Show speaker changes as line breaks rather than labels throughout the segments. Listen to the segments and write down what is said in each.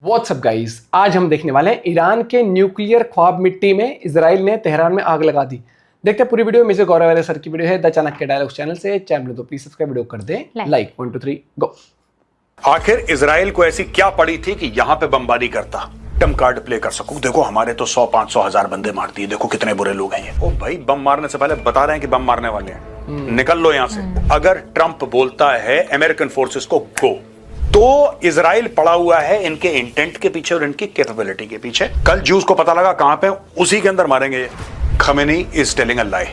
WhatsApp guys, आज हम देखने वाले हैं ईरान के न्यूक्लियर ख्वाब मिट्टी में। इजराइल ने तेहरान में आग लगा दी। देखते हैं पूरी वीडियो। मिस्टर गौरव वाले सर की वीडियो है द चाणक्य डायलॉग्स चैनल से। चैनल तो प्लीज सब्सक्राइब, वीडियो कर दें लाइक। 1 2 3 गो।
आखिर इजराइल को ऐसी क्या पड़ी थी कि यहां पे बमबारी करता, टम कार्ड प्ले कर सकूं। देखो हमारे तो 100 500 1000 बंदे मार दिए, देखो कितने बुरे लोग हैं ये। ओ भाई, बम मारने से पहले बता रहे हैं कि बम मारने वाले हैं, निकल लो यहां से। अगर ट्रंप बोलता है अमेरिकन फोर्सेस को गो, तो इजराइल पड़ा हुआ है इनके इंटेंट के पीछे और इनकी कैपेबिलिटी के पीछे। कल ज्यूज को पता लगा कहां पे, उसी के अंदर मारेंगे ये। Khamenei is telling a lie,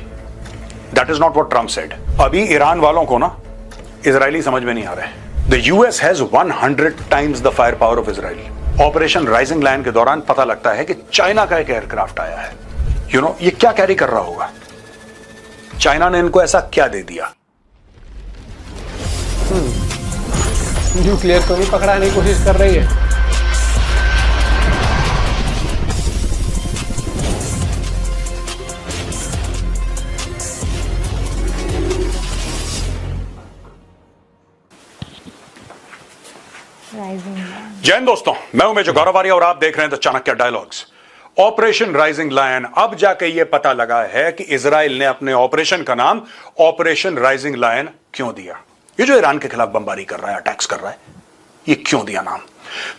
that is not what Trump said. अभी ईरान वालों को ना इजरायली समझ में नहीं आ रहा है। The US has 100 times the fire power of Israel. Operation rising lion के दौरान पता लगता है कि चाइना का एक एयरक्राफ्ट आया है। यू नो ये क्या कैरी कर रहा होगा? चाइना ने इनको ऐसा क्या दे दिया?
न्यूक्लियर तो नहीं पकड़ाने की कोशिश कर रही है।
जय हिंद दोस्तों, मैं हूं मेजर गौरव आर्य और आप देख रहे हैं the Chanakya dialogues. Operation rising lion, अब जाके ये पता लगा है कि इजराइल ने अपने ऑपरेशन का नाम ऑपरेशन राइजिंग लायन क्यों दिया। ये जो ईरान के खिलाफ बमबारी कर रहा है, अटैक्स कर रहा है, ये क्यों दिया नाम?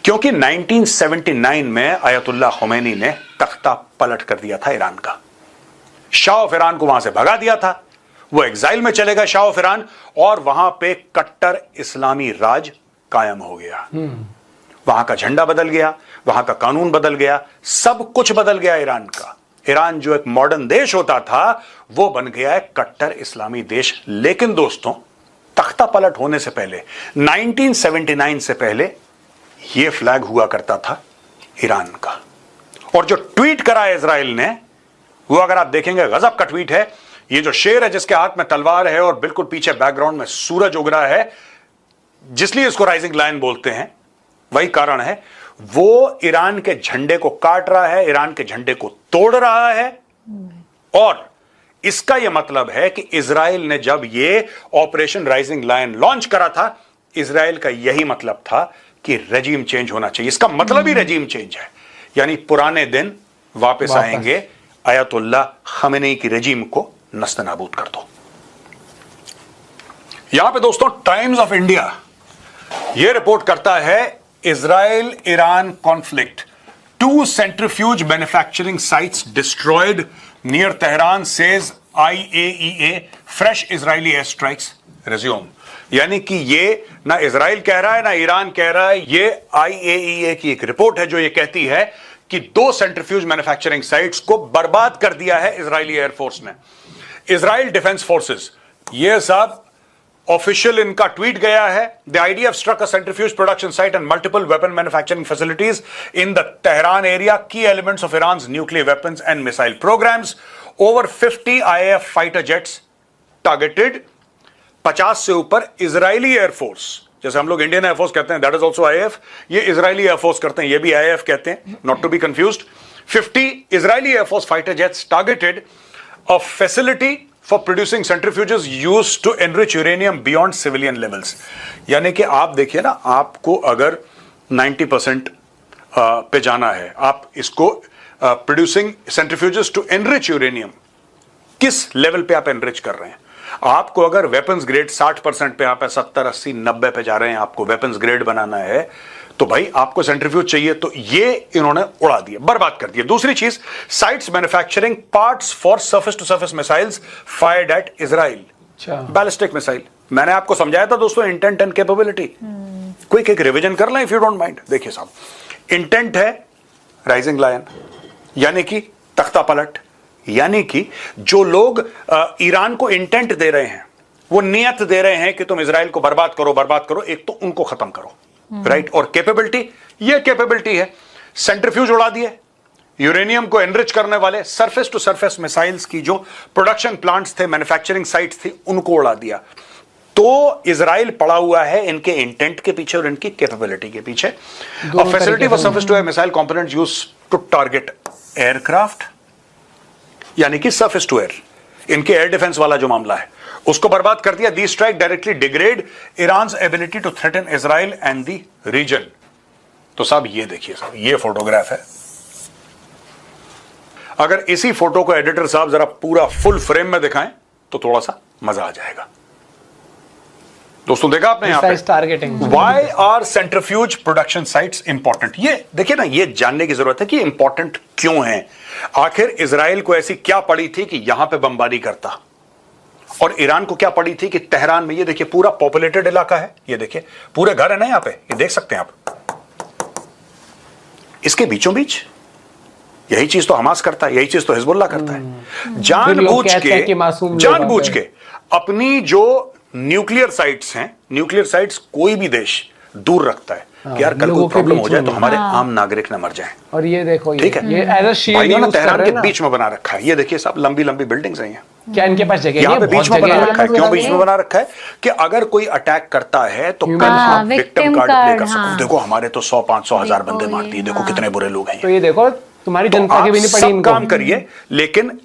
क्योंकि 1979 में अयतुल्लाह खुमैनी ने तख्ता पलट कर दिया था ईरान का। शाह ऑफ ईरान को वहां से भगा दिया था। वो एग्जाइल में चले गए शाह ऑफ ईरान, और वहां पे कट्टर इस्लामी राज कायम हो गया। वहां का झंडा बदल गया, वहां का कानून बदल गया, सब कुछ बदल गया ईरान का। ईरान जो एक मॉडर्न देश होता था, वो बन गया है कट्टर इस्लामी देश। लेकिन दोस्तों, तख्ता पलट होने से पहले, 1979 से पहले, यह फ्लैग हुआ करता था ईरान का। और जो ट्वीट करा है इजराइल ने, वो अगर आप देखेंगे गजब का ट्वीट है। ये जो शेर है जिसके हाथ में तलवार है और बिल्कुल पीछे बैकग्राउंड में सूरज उग रहा है, जिसलिए इसको राइजिंग लायन बोलते हैं, वही कारण है। वो ईरान के झंडे को काट रहा है, ईरान के झंडे को तोड़ रहा है। और इसका यह मतलब है कि इजराइल ने जब ये ऑपरेशन राइजिंग लायन लॉन्च करा था, इजराइल का यही मतलब था कि रेजिम चेंज होना चाहिए। इसका मतलब ही रेजिम चेंज है, यानी पुराने दिन वापस आएंगे। अयतुल्लाह खमेनी की रेजिम को नस्तनाबूद कर दो। यहां पे दोस्तों टाइम्स ऑफ इंडिया यह रिपोर्ट करता है, Israel Iran conflict, 2 centrifuge manufacturing sites destroyed near Tehran, says IAEA, fresh Israeli air strikes resume. यानी कि ये ना इजराइल कह रहा है ना ईरान कह रहा है, ये IAEA की एक रिपोर्ट है जो ये कहती है कि 2 सेंट्रीफ्यूज मैन्युफैक्चरिंग साइट्स को बर्बाद कर दिया है इजरायली एयरफोर्स ने। इजराइल डिफेंस फोर्सेस, ये सब ऑफिशियल इनका ट्वीट गया है। The IDF struck a centrifuge production site and multiple weapon manufacturing facilities in the Tehran area, key elements of Iran's nuclear weapons and missile programmes. Over 50 IAF fighter jets targeted. 50 से ऊपर Israeli air force, जैसे हम लोग Indian air force कहते हैं, that is also IAF, ये Israeli air force करते हैं, ये भी IAF कहते हैं, not to be confused. 50 Israeli air force fighter jets targeted a facility for producing centrifuges used to enrich uranium beyond civilian levels। यानी कि आप देखिए ना, आपको अगर 90% पे जाना है, आप इसको producing centrifuges to enrich uranium, किस लेवल पे आप एनरिच कर रहे हैं? आपको अगर वेपन्स ग्रेड 60% पे, आप 70 80 90 पे जा रहे हैं, आपको वेपन्स ग्रेड बनाना है, तो भाई आपको सेंट्रीफ्यूज चाहिए। तो ये इन्होंने उड़ा दिया, बर्बाद कर दिया। दूसरी चीज, sites manufacturing parts for surface to surface missiles fired at Israel, ballistic missile. मैंने आपको समझाया था दोस्तों, इंटेंट एंड कैपेबिलिटी। क्विक एक रिवीजन कर लें इफ यू डोंट माइंड। देखिए साहब, इंटेंट है राइजिंग लायन, यानी कि तख्ता पलट, यानी कि जो लोग ईरान को इंटेंट दे रहे हैं, वो नियत दे रहे हैं कि तुम इजराइल को बर्बाद करो बर्बाद करो, एक तो उनको खत्म करो, राइट। और कैपेबिलिटी, ये कैपेबिलिटी है, सेंट्रीफ्यूज उड़ा दिए, यूरेनियम को एनरिच करने वाले सरफेस टू सरफेस मिसाइल्स की जो प्रोडक्शन प्लांट्स थे, मैन्युफैक्चरिंग साइट्स थी, उनको उड़ा दिया। तो इजराइल पड़ा हुआ है इनके इंटेंट के पीछे और इनकी कैपेबिलिटी के पीछे। Facility for surface to air missile component use to target aircraft, यानी कि सरफेस टू एयर, इनके एयर डिफेंस वाला जो मामला है, उसको बर्बाद कर दिया। The strike directly degrade Iran's ability to threaten Israel and the region. तो साहब ये देखिए साहब, ये फोटोग्राफ है। अगर इसी फोटो को एडिटर साहब जरा पूरा फुल फ्रेम में दिखाएं तो थोड़ा सा मजा आ जाएगा। दोस्तों देखा आपने यहां पे
targeting.
Why are centrifuge production sites important? ये देखिए ना, ये जानने की जरूरत है कि इंपॉर्टेंट क्यों है। आखिर इजराइल को ऐसी क्या पड़ी थी कि यहां पे बमबारी करता, और ईरान को क्या पड़ी थी कि तेहरान में, ये देखिए पूरा पॉपुलेटेड इलाका है, ये देखिए पूरे घर है ना यहां पे, ये देख सकते हैं आप। इसके बीचों बीच यही चीज तो हमास करता है, यही चीज तो हिजबुल्लाह करता है। जानबूझ के अपनी जो न्यूक्लियर साइट्स हैं, न्यूक्लियर साइट्स कोई भी देश दूर रखता है कि यार कल कोई प्रॉब्लम हो जाए तो हमारे आम नागरिक न मर जाएं।
और ये देखो,
ठीक है,
ये एज अ शील्ड
भाइयों ने
यूज कर
तेहरान
रहे
के
हैं
बीच में बना रखा है। ये देखिए साहब, लंबी लंबी बिल्डिंग्स हैं।
क्या इनके पास जगह
यहाँ
है?
पे बीच में
बहुत
बना
जगह
रखा है। क्यों बीच में बना रखा है? कि अगर कोई अटैक करता है तो कल हम विक्टिम कार्ड प्ले कर सकते। देखो हमारे तो 100, 500, 1000 बंदे मार दिए, देखो कितने बुरे लोग हैं।
तो ये देखो, तुम्हारी जनता की भी नहीं पड़ी इनको।
काम करिए, लेकिन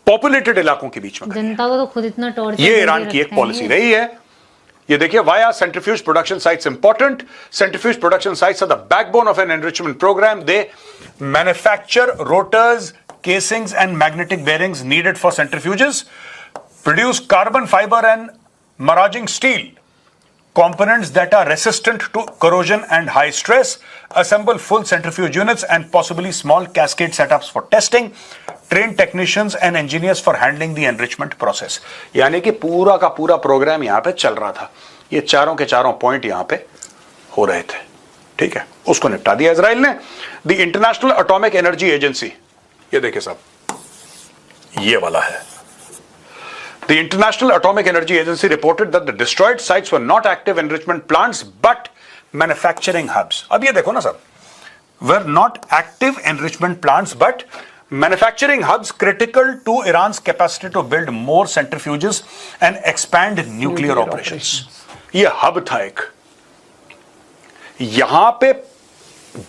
पॉपुलेटेड इलाकों के बीच में
जनता को तो खुद इतना टॉर्चर।
ये ईरान की एक पॉलिसी रही है। ये देखिए, why are centrifuge production sites important? Centrifuge production sites are the backbone of an enrichment program. They manufacture rotors, casings and magnetic bearings needed for centrifuges, produce carbon fiber and maraging steel, components that are resistant to corrosion and high stress, assemble full centrifuge units and possibly small cascade setups for testing, train technicians and engineers for handling the enrichment process. यानी कि पूरा का पूरा programme यहां पे चल रहा था। ये चारों के चारों पॉइंट यहां पे हो रहे थे। ठीक है, उसको निपटा दिया इजराइल ने। The international atomic energy agency, ये देखिए साहब, ये वाला है। The International Atomic Energy Agency reported that the destroyed sites were not active enrichment plants but manufacturing hubs. अब ये देखो ना साहब, were not active enrichment plants but manufacturing hubs critical to Iran's capacity to build more centrifuges and expand nuclear operations. ये hub था एक। यहां पे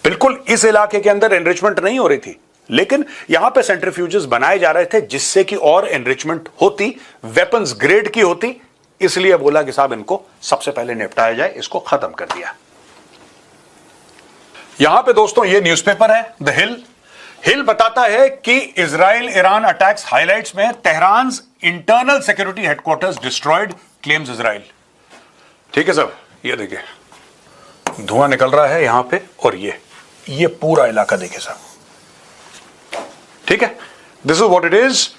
बिल्कुल इस इलाके के अंदर एनरिचमेंट नहीं हो रही थी, लेकिन यहां पे सेंट्रीफ्यूजेस बनाए जा रहे थे जिससे कि और एनरिचमेंट होती, वेपन्स ग्रेड की होती। इसलिए बोला कि साहब इनको सबसे पहले निपटाया जाए, इसको खत्म कर दिया। यहां पे दोस्तों ये न्यूज़पेपर है द हिल बताता है कि इजराइल ईरान अटैक्स हाइलाइट्स में Tehran internal security headquarters destroyed, claims Israel. ठीक है साहब, ये देखिए धुआं निकल रहा है यहां पे, और ये पूरा इलाका देखिए साहब। ठीक है, this is what it is.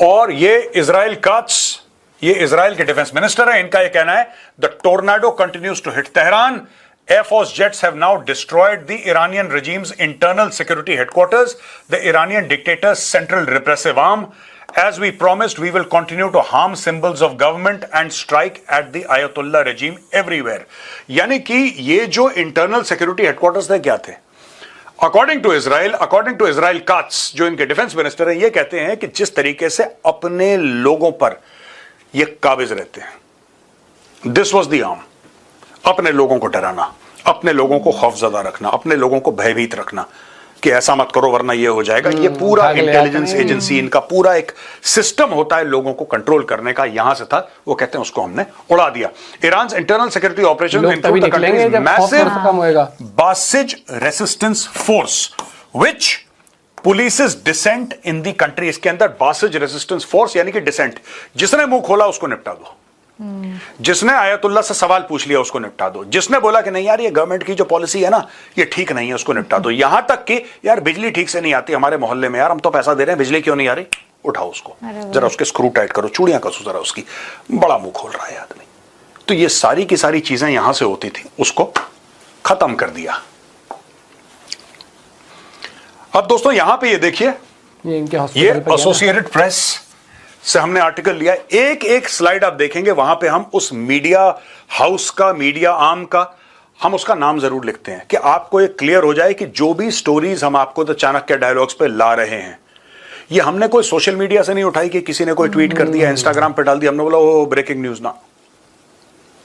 और ये इजराइल काट्स, ये इजराइल के डिफेंस मिनिस्टर है, इनका ये कहना है the tornado continues to hit Tehran, Air Force jets have now destroyed the Iranian regime's internal security headquarters, the Iranian dictator's central repressive arm. As we promised, we will continue to harm symbols of government and strike at the Ayatollah regime everywhere. यानी कि ये जो internal security headquarters थे क्या थे? According to Israel Katz, जो इनके defence minister हैं, ये कहते हैं कि जिस तरीके से अपने लोगों पर ये काबिज रहते हैं, दिस वॉज द आर्म। अपने लोगों को डराना, अपने लोगों को खौफजदा रखना, अपने लोगों को भयभीत रखना कि ऐसा मत करो वरना ये हो जाएगा। ये पूरा इंटेलिजेंस एजेंसी, इनका पूरा एक सिस्टम होता है लोगों को कंट्रोल करने का, यहां से था। वो कहते हैं उसको हमने उड़ा दिया। Iran internal security operation include the country's massive Basij resistance force which polices dissent in the country. इसके अंदर बासिज रेसिस्टेंस फोर्स यानी कि डिसेंट, जिसने मुंह खोला उसको निपटा दो, जिसने आयतुल्ला से सवाल पूछ लिया उसको निपटा दो, जिसने बोला कि नहीं यार ये गवर्नमेंट की जो पॉलिसी है ना ये ठीक नहीं है उसको निपटा दो। यहां तक कि यार बिजली ठीक से नहीं आती हमारे मोहल्ले में, यार हम तो पैसा दे रहे हैं बिजली क्यों नहीं आ रही, उठाओ उसको जरा, उसके स्क्रू टाइट करो, चूड़ियां कसो जरा उसकी, बड़ा मुंह खोल रहा है आदमी। तो ये सारी की सारी चीजें यहां से होती थी, उसको खत्म कर दिया। अब दोस्तों यहां पे ये देखिए, ये एसोसिएटेड प्रेस से हमने आर्टिकल लिया। एक एक स्लाइड आप देखेंगे वहां पे हम उस मीडिया हाउस का, मीडिया आर्म का, हम उसका नाम जरूर लिखते हैं कि आपको ये क्लियर हो जाए कि जो भी स्टोरीज हम आपको द चाणक्य डायलॉग्स पे ला रहे हैं, ये हमने कोई सोशल मीडिया से नहीं उठाई कि किसी ने कोई ट्वीट कर दिया, इंस्टाग्राम पे डाल दिया, हमने बोला ओ ब्रेकिंग न्यूज ना,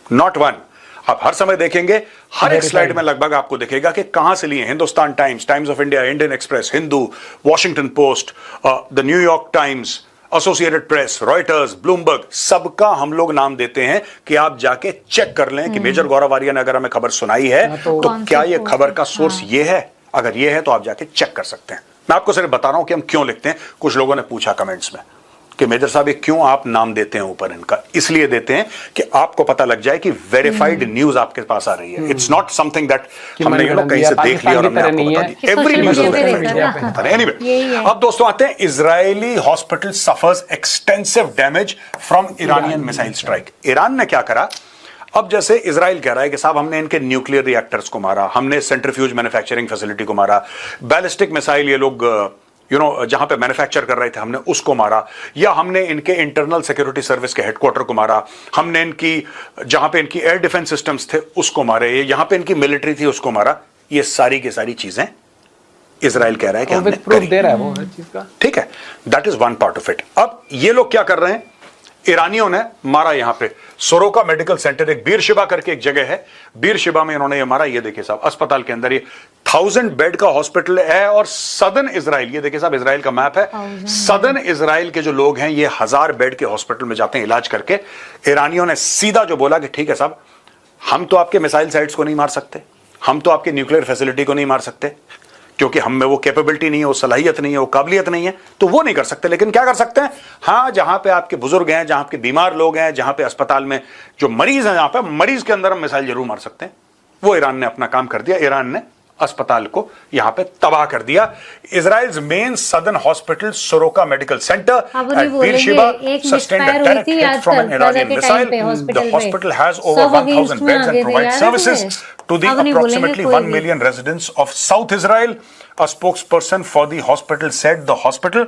नॉट वन। आप हर समय देखेंगे, हर एक स्लाइड में लगभग आपको दिखेगा कि कहां से लिए। Hindustan times, times of India, Indian express, Hindu, Washington post, the New York times, associated press, Reuters, Bloomberg, सबका हम लोग नाम देते हैं कि आप जाके चेक कर लें कि मेजर गौरव आर्या ने अगर हमें खबर सुनाई है तो क्या ये खबर का सोर्स ये है। अगर ये है तो आप जाके चेक कर सकते हैं। मैं आपको सिर्फ बता रहा हूं कि हम क्यों लिखते हैं। कुछ लोगों ने पूछा कमेंट्स में कि मेजर साहब ये क्यों आप नाम देते हैं ऊपर इनका। इसलिए देते हैं कि आपको पता लग जाए कि वेरीफाइड न्यूज आपके पास आ रही है। इट्स नॉट समथिंग दैट हमने कहीं से देख लिया और हमने आपको बता दी। एवरी न्यूज एनीवे, अब दोस्तों आते हैं, Israeli hospital suffers extensive damage from Iranian missile strike. Iran ने क्या करा, अब जैसे इजराइल कह रहा है कि साहब हमने इनके न्यूक्लियर रिएक्टर्स को मारा, हमने सेंट्रीफ्यूज मैन्युफैक्चरिंग फैसिलिटी को मारा, बैलिस्टिक मिसाइल ये लोग जहां पे मैन्युफैक्चर कर रहे थे हमने उसको मारा, या हमने इनके इंटरनल सिक्योरिटी सर्विस के हेडक्वार्टर को मारा, हमने इनकी जहां पे इनकी एयर डिफेंस सिस्टम्स थे उसको मारे, यहां पे इनकी मिलिट्री थी उसको मारा। ये सारी की सारी चीजें इजराइल कह रहा है कि हमने
प्रूफ दे रहा है वो हर चीज का।
ठीक है, that is one part of it. अब ये लोग क्या कर रहे हैं, ईरानियों ने मारा यहां पे सोरोका मेडिकल सेंटर, एक बीरशिबा करके एक जगह है, बीरशिबा में इन्होंने ये मारा। ये देखिए साहब अस्पताल के अंदर ये 1000 बेड का हॉस्पिटल है और सदर्न इजराइल, ये देखिए साहब इजराइल का मैप है, सदर्न इजराइल के जो लोग हैं ये 1000 बेड के हॉस्पिटल में जाते हैं इलाज करके। ईरानियों ने सीधा जो बोला कि ठीक है साहब, हम तो आपके मिसाइल साइट्स को नहीं मार सकते, हम तो आपके न्यूक्लियर फैसिलिटी को नहीं मार सकते, क्योंकि हम में वो कैपेबिलिटी नहीं है, वो सलाहियत नहीं है, वो काबिलियत नहीं है, तो वो नहीं कर सकते। लेकिन क्या कर सकते हैं, हाँ जहां पे आपके बुजुर्ग हैं, जहां आपके बीमार लोग हैं, जहां पे अस्पताल में जो मरीज हैं, जहां पे मरीज के अंदर हम मिसाइल जरूर मार सकते हैं। वो ईरान ने अपना काम कर दिया, ईरान ने अस्पताल को यहां पे तबाह कर दिया। Israel's main southern hospital Soroka medical centre at Beersheba sustained a direct hit from an Iranian missile. The hospital has over 1000 beds and provides services to the approximately 1 million residents of South Israel. A spokesperson for the hospital said the hospital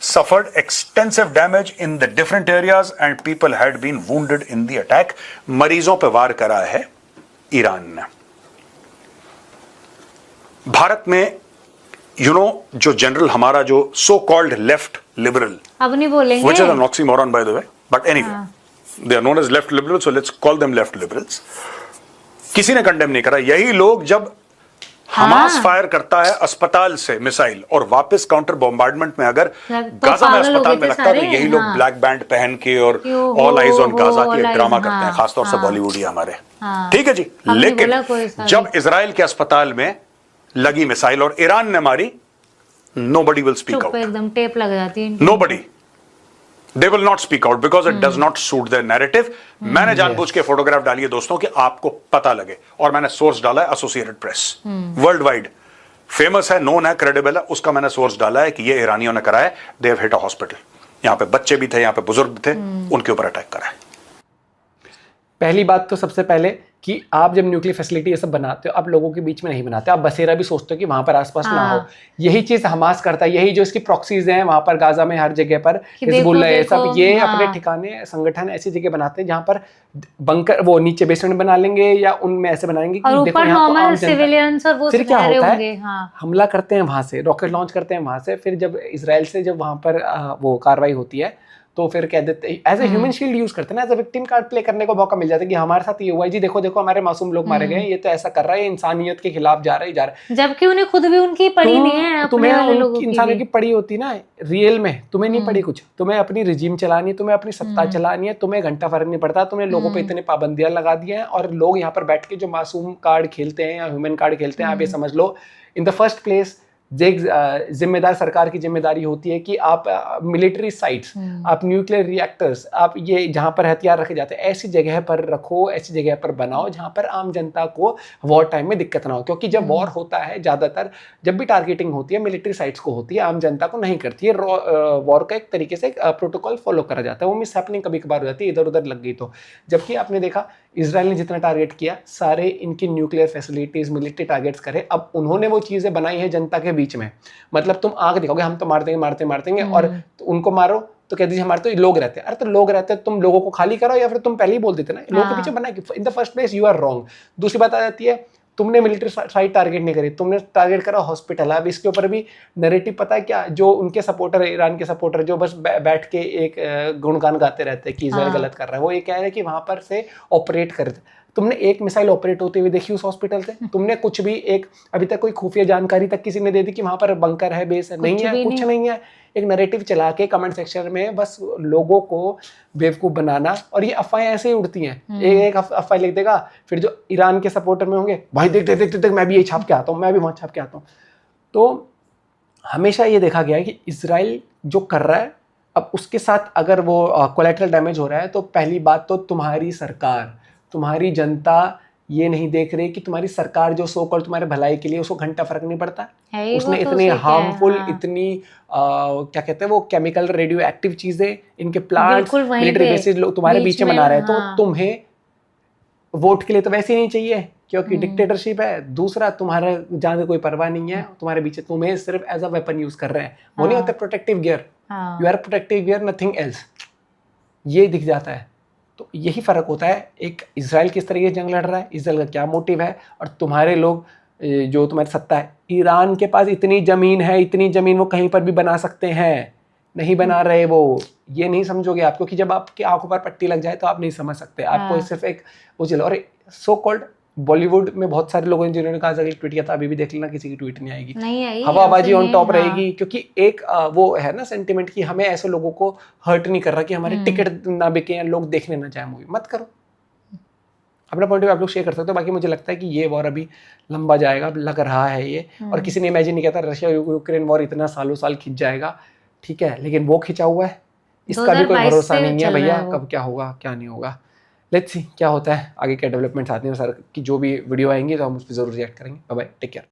suffered extensive damage in the different areas and people had been wounded in the attack. मरीजों पे वार करा है Iran ने। भारत में जो general हमारा जो so called left liberal,
अब नहीं बोलेंगे,
which is an oxymoron by the way, but anyway, they are known as left liberals, so let's call them left liberals. किसी ने कंडेम नहीं करा। यही लोग जब हमास फायर करता है अस्पताल से मिसाइल और वापस काउंटर बॉम्बार्डमेंट में अगर गाजा में अस्पताल में लगता है, तो यही लोग ब्लैक बैंड पहन के और ऑल आइज ऑन गाजा के ड्रामा करते हैं, खासतौर से बॉलीवुड हमारे। ठीक है जी, लेकिन जब इजराइल के अस्पताल में लगी मिसाइल और ईरान ने मारी, नोबडी विल स्पीक आउट,
एकदम टेप लग जाती है,
nobody, they will not speak out because it does not suit their narrative. मैंने जानबूझ के फोटोग्राफ डाली है दोस्तों कि आपको पता लगे, और मैंने सोर्स डाला है associated press, world wide famous है, नोन है, क्रेडिबल है, उसका मैंने सोर्स डाला है कि ये ईरानियों ने करा है। They have hit a hospital, यहाँ पे बच्चे भी थे, यहाँ पे बुजुर्ग भी थे, उनके ऊपर अटैक करा है।
पहली बात तो सबसे पहले कि आप जब न्यूक्लियर फैसिलिटी ये सब बनाते हो, आप लोगों के बीच में नहीं बनाते, आप बसेरा भी सोचते हो कि वहां पर आसपास ना हो। यही चीज हमास करता है, यही जो इसकी प्रॉक्सीज हैं वहां पर गाजा में हर जगह पर हिजबुल्लाह ये सब, ये अपने ठिकाने संगठन ऐसी जगह बनाते हैं जहां पर बंकर वो नीचे बेसमेंट बना लेंगे या उनमें ऐसे बनाएंगे कि देखो यहाँ तो आम जनता। फिर क्या होता है, हमला करते हैं वहां से, रॉकेट लॉन्च करते हैं वहां से, फिर जब इजराइल से जब वहां पर वो कार्रवाई होती है तो फिर कह देते as a human shield use करते हैं ना, as a victim card play करने को मौका मिल जाता है कि हमारे साथ ये हुआ है जी, देखो देखो हमारे मासूम लोग मारे गए, ये तो ऐसा कर रहा है, इंसानियत के खिलाफ जा रहा है,
जबकि उन्हें खुद भी उनकी पड़ी नहीं है।
तुम्हें इंसानियत की पड़ी होती ना रियल में, तुम्हें नहीं पड़ी कुछ, तुम्हें अपनी रिजीम चलानी है, तुम्हें अपनी सत्ता चलानी है, तुम्हें घंटा फर्क नहीं पड़ता, तुम्हें लोगों पे इतने पाबंदियां लगा दी हैं, और लोग यहाँ पर बैठ के जो मासूम कार्ड खेलते हैं या ह्यूमन कार्ड खेलते हैं, आप ये समझ लो इन द फर्स्ट प्लेस जिम्मेदार सरकार की जिम्मेदारी होती है कि आप मिलिट्री साइट्स, आप न्यूक्लियर रिएक्टर्स, आप ये जहां पर हथियार रखे जाते हैं ऐसी जगह पर रखो, ऐसी जगह पर बनाओ जहां पर आम जनता को वॉर टाइम में दिक्कत ना हो। क्योंकि जब वॉर होता है, ज्यादातर जब भी टारगेटिंग होती है मिलिट्री साइट्स को होती है, आम जनता को नहीं करती है। वॉर का एक तरीके से प्रोटोकॉल फॉलो करा जाता है, वो मिस हैपनिंग कभी कभार हो जाती है, इधर उधर लग गई तो। जबकि आपने देखा इजराइल ने जितना टारगेट किया, सारे इनकी न्यूक्लियर फैसिलिटीज, मिलिट्री टारगेट्स करे। अब उन्होंने वो चीजें बनाई है जनता के बीच में, मतलब तुम आग दिखाओगे हम तो मार देंगे और उनको मारो तो कह दीजिए हमारे तो लोग रहते हैं। अरे तो लोग रहते हैं, तुम लोगों को खाली करो, या फिर तुम पहले ही बोल देते ना लोगों के पीछे बना। In the first place you are wrong. दूसरी बात आ जाती है, तुमने मिलिट्री साइट टारगेट नहीं करी, तुमने टारगेट करा हॉस्पिटल। अब इसके ऊपर भी नैरेटिव पता है क्या, जो उनके सपोर्टर, ईरान के सपोर्टर जो बस बैठ के एक गुणगान गाते रहते हैं कि इजराइल गलत कर रहा है, वो ये कह रहे हैं कि वहां पर से ऑपरेट कर तुमने एक मिसाइल ऑपरेट होते हुए देखी उस हॉस्पिटल से? तुमने कुछ भी एक अभी तक कोई खुफिया जानकारी तक किसी ने दे दी कि वहां पर बंकर है, बेस है? नहीं है, कुछ नहीं है। एक नैरेटिव चला के कमेंट सेक्शन में बस लोगों को बेवकूफ बनाना, और ये अफवाहें ऐसे ही उड़ती हैं। एक अफवाह लिख देगा, फिर जो ईरान के सपोर्टर में होंगे, भाई देख देख देख देख मैं भी यही छाप के आता हूँ, मैं भी वहां छाप के आता हूँ। तो हमेशा ये देखा गया है कि इजराइल जो कर रहा है, अब उसके साथ अगर वो कोलैटरल डैमेज हो रहा है, तो पहली बात तो तुम्हारी सरकार, तुम्हारी जनता ये नहीं देख रही कि तुम्हारी सरकार जो सो कॉल्ड तुम्हारे भलाई के लिए, उसको घंटा फर्क नहीं पड़ता। उसने इतनी हार्मफुल, इतनी क्या कहते हैं वो केमिकल रेडियो एक्टिव चीजें, इनके प्लांट्स, मिलिट्री बेसिस लोग तुम्हारे बीच में बना रहे हैं, तो तुम्हें वोट के लिए तो वैसे ही नहीं चाहिए, क्योंकि डिक्टेटरशिप है। दूसरा, तुम्हारा जान कोई परवाह नहीं है, तुम्हारे बीच तुम्हें सिर्फ एज अ वेपन यूज कर रहे हैं। वो नहीं होता protective gear, you are protective gear, nothing else. ये दिख जाता है। तो यही फर्क होता है, एक इजराइल किस तरीके से जंग लड़ रहा है, इजराइल का क्या मोटिव है, और तुम्हारे लोग जो तुम्हारी सत्ता है। ईरान के पास इतनी जमीन है, इतनी जमीन वो कहीं पर भी बना सकते हैं, नहीं बना रहे वो। ये नहीं समझोगे आप, क्योंकि जब आपकी आंखों पर पट्टी लग जाए तो आप नहीं समझ सकते। आपको सिर्फ एक वो चलो। और सो कॉल्ड बॉलीवुड में बहुत सारे लोगों ने जिन्होंने कहा कि ट्वीट किया था, अभी भी देख लेना, किसी की ट्वीट नहीं आएगी,
नहीं आई,
हवाबाजी ऑन टॉप रहेगी। क्योंकि एक वो है ना सेंटिमेंट कि हमें ऐसे लोगों को हर्ट नहीं कर रहा कि हमारे टिकट ना बिके या लोग देखने ना चाहे मूवी। मत करो, अपना पॉइंट ऑफ व्यू आप लोग शेयर कर सकते हो। बाकी मुझे लगता है कि ये वॉर अभी लंबा जाएगा, लग रहा है ये। और किसी ने इमेजिन नहीं किया था रशिया यूक्रेन वॉर इतना सालों साल खिंच जाएगा, ठीक है, लेकिन वो खिंचा हुआ है, इसका भी कोई भरोसा नहीं है भैया, कब क्या होगा क्या नहीं होगा। लेट्स सी क्या होता है, आगे क्या डेवलपमेंट्स आते हैं सर की, जो भी वीडियो आएंगे तो हम उस पर जरूर रिएक्ट करेंगे। Bye bye, take care.